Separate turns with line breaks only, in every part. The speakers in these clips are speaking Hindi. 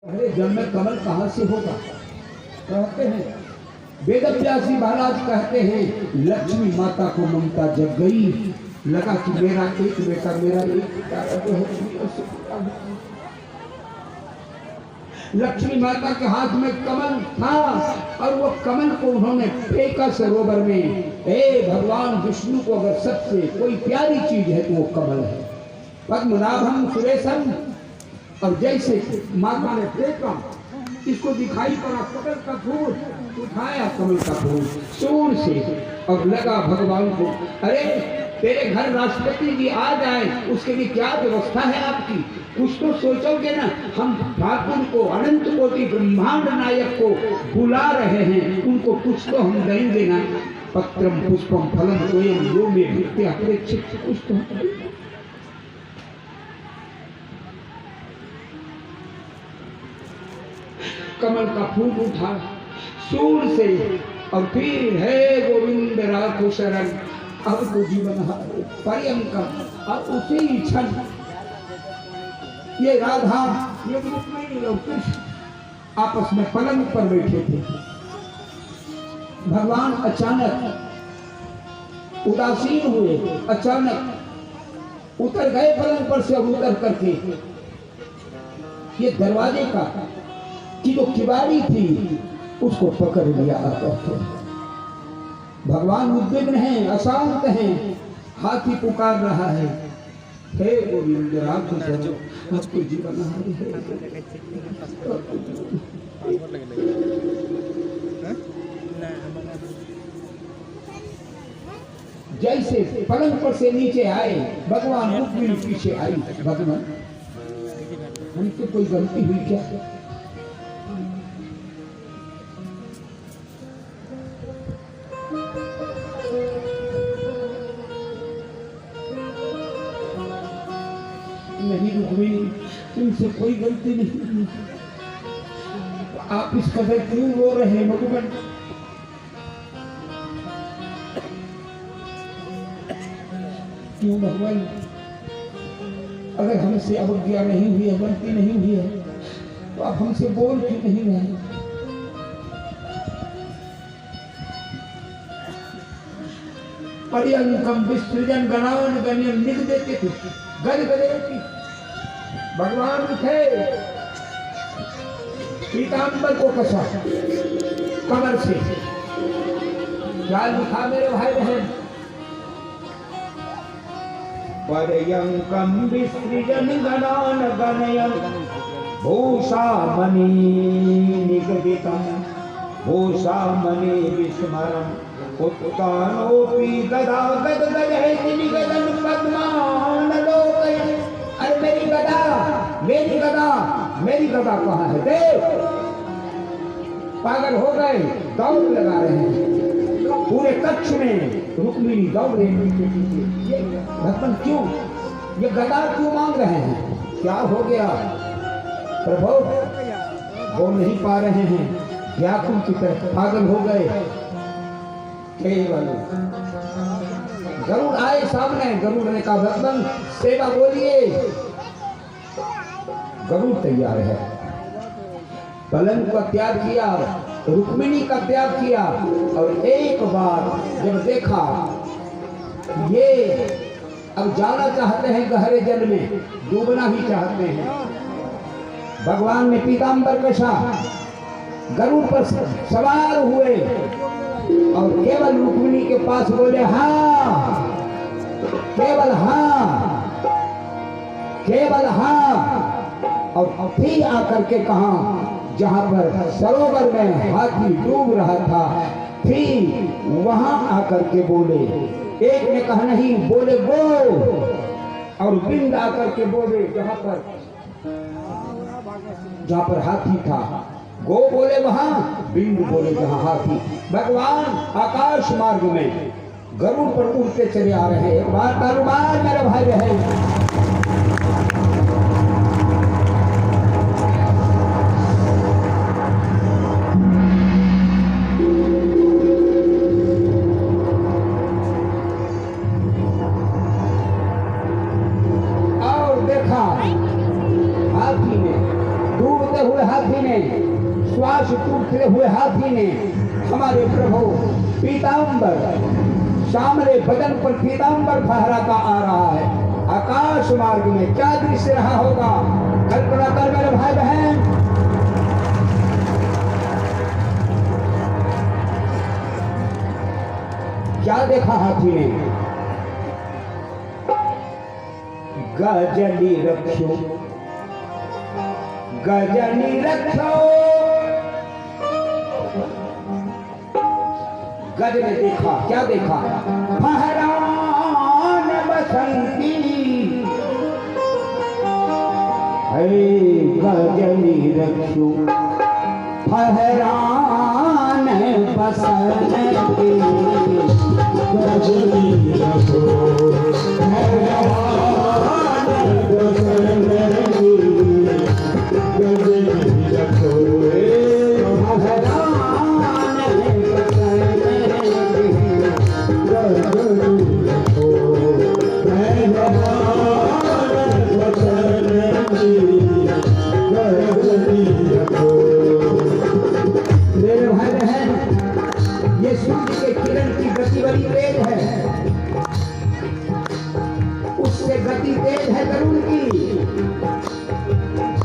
पहले जन्म में कमल कहाँ से होगा? कहते हैं वेद व्यासी महाराज कहते हैं लक्ष्मी माता को ममता जग गई, लगा कि मेरा एक बेटा मेरा एक बेटा। लक्ष्मी माता के हाथ में कमल था और वो कमल को उन्होंने फेंका सरोवर में। हे भगवान विष्णु को अगर सबसे कोई प्यारी चीज है तो वो कमल है। पद्मनाभम सुरेशम, और जैसे माता ने फेंका इसको दिखाई पड़ा कमल का फूल, उठाया कमल का फूल सूर से और लगा भगवान को। अरे तेरे घर राष्ट्रपति जी आ जाए उसके लिए क्या व्यवस्था है आपकी? कुछ तो सोचोगे ना। हम ठाकुर को अनंत कोटि ब्रह्मांड नायक को बुला रहे हैं, उनको कुछ तो हम देंगे ना। पत्रम पुष्पम फलम तोयम यो मे भक्त्या अपेक्षित, कुछ तो कमल का फूल उठा सूर से और फिर हे गोविंद राखो शरण, अब तो जीवन पर्यंकर। और उसी क्षण ये राधा ये रुक्मिणी और कृष्ण आपस में पलंग पर बैठे थे। भगवान अचानक उदासीन हुए, अचानक उतर गए पलंग पर से। और उतर करके ये दरवाजे का की जो किवाड़ी थी उसको पकड़ लिया। भगवान उद्विग्न हैं, अशांत हैं। हाथी पुकार रहा है, हे गोविंद राखो शरण, मुझको जीवन हानि है। जैसे पलंग पर से नीचे आए भगवान, रुक्मिणी पीछे आई। भगवान हमसे कोई गलती हुई क्या? नहीं रुक्मिणी, तुमसे कोई गलती नहीं। आप इस कदर क्यों रो रहे हैं भगवान? क्यों भगवान? अगर हमसे अवज्ञा नहीं हुई है, गलती नहीं हुई है, तो आप हमसे बोल क्यों नहीं रहे? पर्यंकम विसृजन गणान गण्यन लिख देते थे गद गदे की। भगवान उठे, पीतांबर को कसा कमर से। क्या लिखा मेरे भाई बहन? पर्यंकम विसृजन गणान गणयन भूषामणि निगदितम भूषामणि विस्मरम उत्तानोपि गदा गद गजहि निगदन पद्मान लोकयन्। अरे मेरी गदा, मेरी गदा, मेरी गदा कहाँ है? देव पागल हो गए, दौड़ लगा रहे हैं पूरे कक्ष में। रुक्मिणी दौड़ रही है। भगवान क्यों ये गदा क्यों मांग रहे हैं? क्या हो गया प्रभु? वो नहीं पा रहे हैं, व्याकुल की तरह पागल हो गए। केवल गरुड़ आए सामने। गरुड़ ने कहा भगवान सेवा बोलिए। गरुड़ तैयार है। पलंग का त्याग किया, रुक्मिणी का त्याग किया। और एक बार जब देखा ये अब जाना चाहते हैं गहरे जल में, डूबना ही चाहते हैं। भगवान ने पीतांबर कसा, गरुड़ पर सवार हुए और केवल रुक्मिणी के पास बोले हाँ, केवल हाँ, केवल हाँ। और फिर आकर के कहा जहां पर सरोवर में हाथी डूब रहा था, फिर वहां आकर के बोले। एक ने कहा नहीं, बोले गो। और बिंद आकर के बोले जहां पर हाथी था। गो बोले वहां, बिंद बोले जहां हाथी। भगवान आकाश मार्ग में गरुड़ पर उड़ते चले आ रहे हैं। एक बार कारोबार मेरे भाई बहन। और देखा हाथी में डूबते हुए हाथी ने, श्वास टूटते हुए हाथी ने हमारे प्रभु पीतांबर सामने बदन पर पीतांबर फहराता आ रहा है। आकाश मार्ग में क्या दृश्य रहा होगा, कल्पना कर मेरे भाई बहन। क्या देखा हाथी ने? गजनी रखो, गजनी रखो। गज ने देखा, क्या देखा? फहरान बसंती, गजनी रखो फहरान बसंती, गजनी रखो फहरान बसंती, गजनी रखो मेरे भाई बहन, ये सूर्य के किरण की गति बड़ी तेज है, उससे गति तेज है गरुड़ की,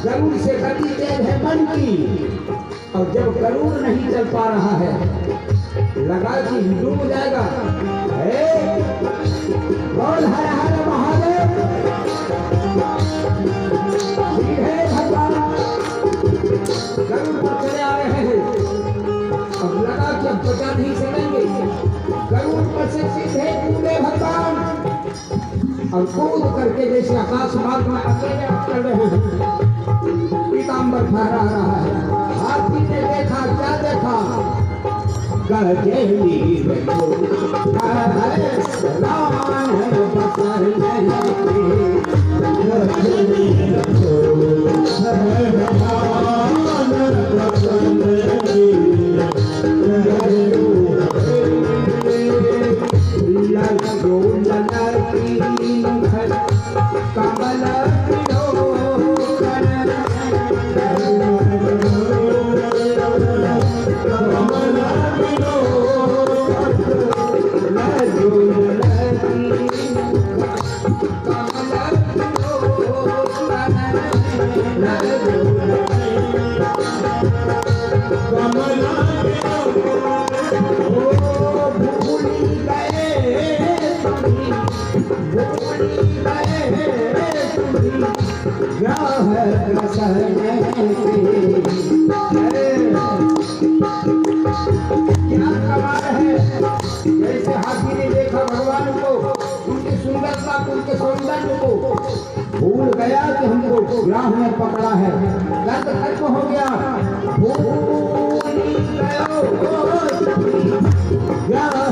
गरुड़ से गति तेज है मन की। और जब गरुड़ नहीं चल पा रहा है, लगा कि डूब जाएगा, बोल हर हर महादेव, सीधे भगवान गरुड़ पर चले आ रहे हैं। अब लगा कि अब बचा नहीं सकेंगे, गरुड़ पर से सीधे कूदे भगवान, और कूद करके जैसे आकाश मार्ग में अकेले चल रहे हैं, पीतांबर फहरा रहा है। हाथी ने देखा, क्या देखा? गजनी रखो फहरान बसंती, गजनी रखो फहरान बसंती, लगो ललकी कमल क्या कमाल है। जैसे हाथी ने देखा भगवान को, उनकी सुंदरता को, उनके सौंदर्य को, भूल गया कि हमको ग्राह में पकड़ा है, दर्द खत्म हो गया। भूल गयो ग्राह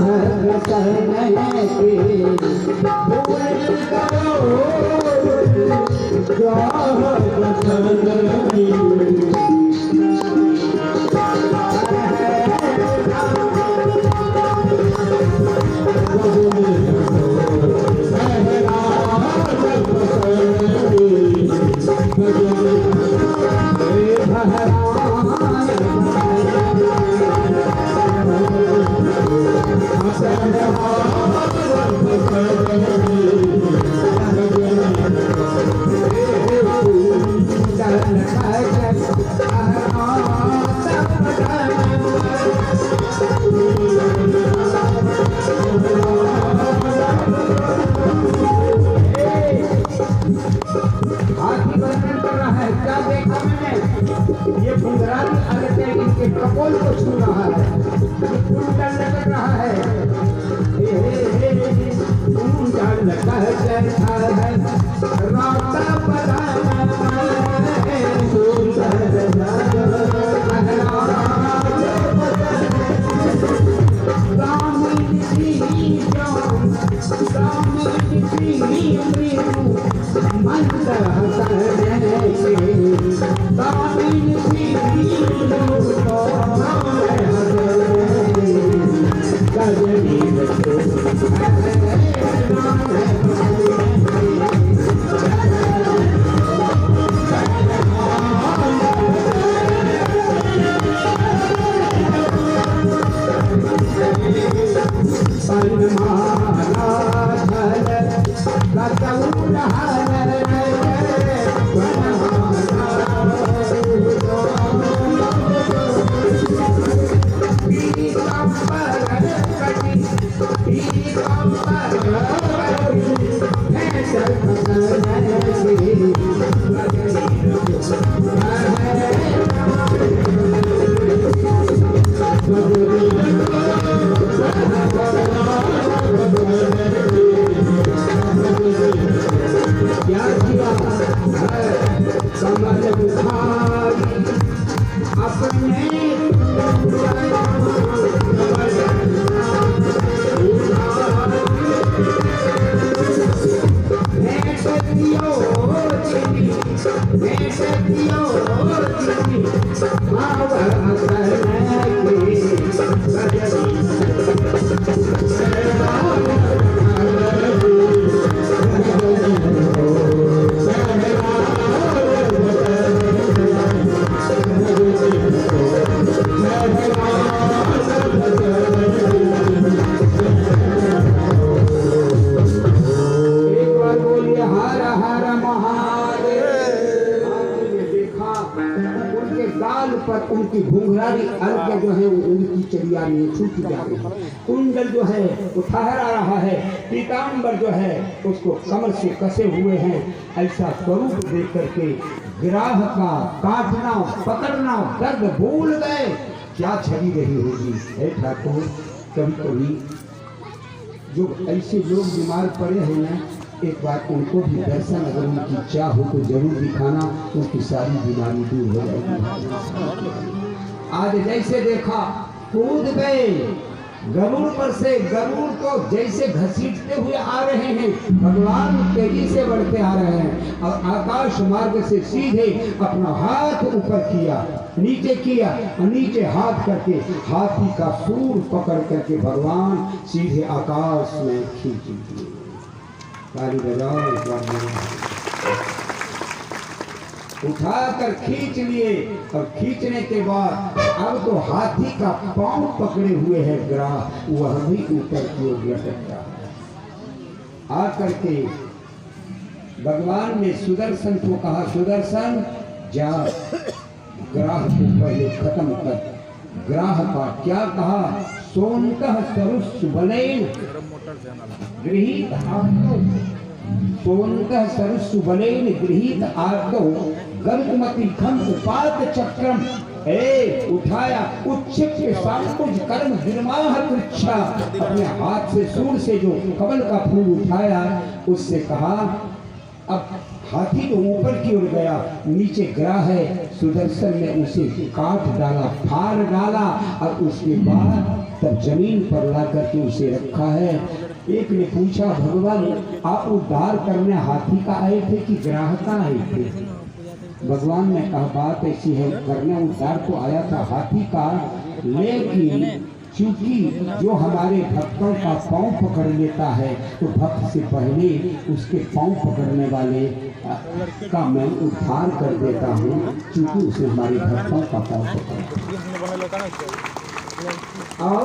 कपोल को छू रहा है, उल्टा लटक रहा है, उल्टा लटक रहा है, राता पता पर उनकी घुंघराली अर्घ्य जो है उनकी चलिया में छूट जा रही है। कुंडल जो है वो ठहरा रहा है, पीताम्बर जो है उसको कमर से कसे हुए हैं। ऐसा स्वरूप देख करके ग्राह का काटना पकड़ना दर्द भूल गए। क्या छवि रही होगी हे ठाकुर। कभी कभी जो ऐसे लोग बीमार पड़े हैं ना, एक बार उनको भी दर्शन अगर उनकी इच्छा हो तो जरूर दिखाना, उनकी सारी बीमारी दूर हो जाएगी। आज जैसे देखा कूद गए गरुड़ पर से, गरुड़ को जैसे घसीटते हुए आ रहे हैं, भगवान तेजी से बढ़ते आ रहे हैं और आकाश मार्ग से सीधे अपना हाथ ऊपर किया, नीचे किया और नीचे हाथ करके हाथी का सूर पकड़ करके भगवान सीधे आकाश में खींच दिए। ताली बजाओ। उठाकर खींच लिए और खींचने के बाद अब तो हाथी का पांव पकड़े हुए है ग्राह, वह भी ऊपर की ओर लटक रहा है। आकर के भगवान ने सुदर्शन को कहा, सुदर्शन जा ग्राह को पहले खत्म कर। ग्राह का क्या कहा, सोनतः सरुस्सु बलेन गृहीत आर्तो, सोनतः सरुस्सु बलेन गृहीत आर्तो गर्भमति खम उपात चक्रम। उठाया उच्छिष्ट सांकुज कर्म गिरमाह कृच्छा, अपने हाथ से सूर से जो कमल का फूल उठाया उससे कहा। अब हाथी तो ऊपर की ओर गया, नीचे ग्राह है, सुदर्शन ने उसे काट डाला, फाड़ डाला और उसके बाद तब जमीन पर ला करके उसे रखा है। एक ने पूछा, भगवान आप उद्धार करने हाथी का आए थे कि ग्राह का आए थे? भगवान ने कहा बात ऐसी है, करने उद्धार तो आया था हाथी का, लेकिन क्योंकि जो हमारे भक्तों का पांव पकड़ लेता है तो भक्त से पहले उसके पांव पकड़ने वाले का मैं उद्धार कर देता हूँ, क्योंकि उसे हमारे भक्तों का पांव पकड़। और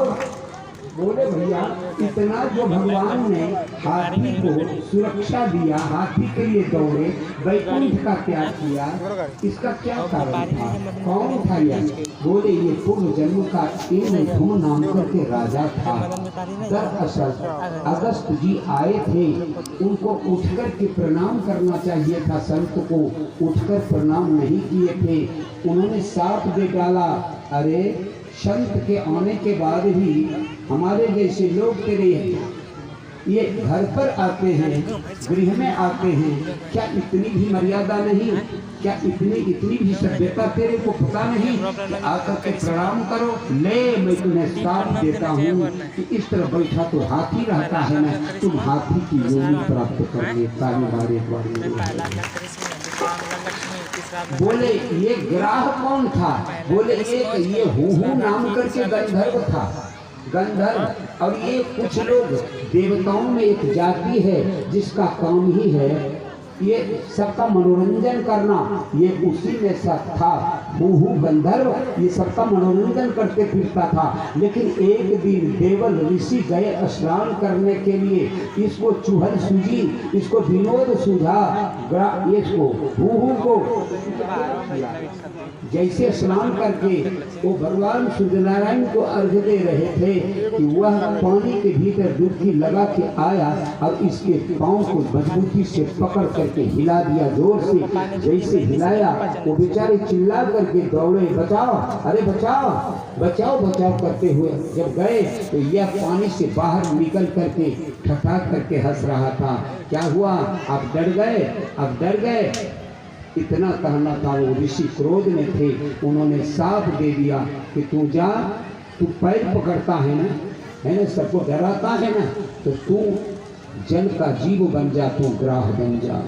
बोले भैया इतना जो भगवान ने हाथी को सुरक्षा दिया, हाथी के लिए दौड़े, वैकुंठ का त्याग किया, इसका क्या कारण था, कौन था यह? बोले ये पूर्व जन्म का एक धूम नाम करके राजा था। दरअसल अगस्त जी आए थे, उनको उठकर के प्रणाम करना चाहिए था, संत को उठकर प्रणाम नहीं किए थे, उन्होंने साथ दे डाला। अरे संत के आने के बाद भी हमारे जैसे लोग तेरे ये घर पर आते हैं, गृह में आते हैं, क्या इतनी भी मर्यादा नहीं, क्या इतनी भी सभ्यता तेरे को पता नहीं कि आकर के प्रणाम करो? ले मैं तुम्हें साथ देता हूँ कि इस तरह बैठा तो हाथी रहता है ना, तुम हाथी की योनि प्राप्त कर लेता। बोले ये ग्राह कौन था? बोले एक ये हूहू नाम करके गंधर्व था, गंधर्व। और ये कुछ लोग देवताओं में एक जाति है जिसका काम ही है ये सबका मनोरंजन करना, ये उसी में सब था। हूहू गंधर्व ये सबका मनोरंजन करते फिरता था। लेकिन एक दिन देवल ऋषि गए स्नान करने के लिए, इसको चूहल सूझी, इसको विनोद सूझा, इसको हूहू को जैसे स्नान करके वो भगवान सूर्यनारायण को अर्घ्य दे रहे थे कि वह पानी के भीतर डुबकी लगा के आया और इसके पांव को मजबूती से पकड़ करके हिला दिया जोर से। जैसे हिलाया वो बेचारे चिल्ला करके दौड़े, बचाओ अरे बचाओ बचाओ बचाओ करते हुए जब गए तो यह पानी से बाहर निकल करके ठठाक करके हंस रहा था। क्या हुआ? आप डर गए, अब डर गए, इतना कहना था। वो ऋषि क्रोध में थे, उन्होंने साफ दे दिया कि तू जा, तू पैर पकड़ता है ना, सबको डराता है ना, तो तू जल का जीव बन जा, तू ग्राह बन जा,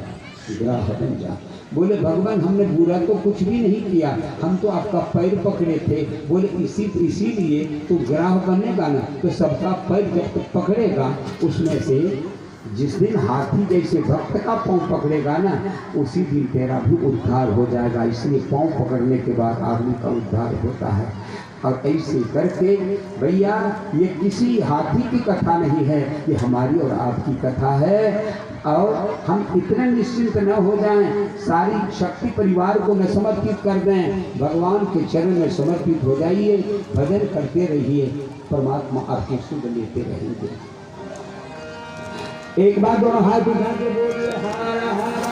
ग्राह बन जा। बोले भगवान हमने बुरा तो कुछ भी नहीं किया, हम तो आपका पैर पकड़े थे। बोले इसीलिए तो ग्राह बनेगा ना, तो सबका पैर जब तक पकड़ेगा उसमें से जिस दिन हाथी जैसे भक्त का पाँव पकड़ेगा ना, उसी दिन तेरा भी उद्धार हो जाएगा। इसलिए पाँव पकड़ने के बाद आदमी का उद्धार होता है। और ऐसे करके भैया ये किसी हाथी की कथा नहीं है, ये हमारी और आपकी कथा है। और हम इतने निश्चिंत न हो जाएं, सारी शक्ति परिवार को न समर्पित कर दें, भगवान के चरण में समर्पित हो जाइए, भजन करते रहिए, परमात्मा आपकी सुध लेते रहेंगे। एक बार दोनों हाथ उठा के बोलिए हर हर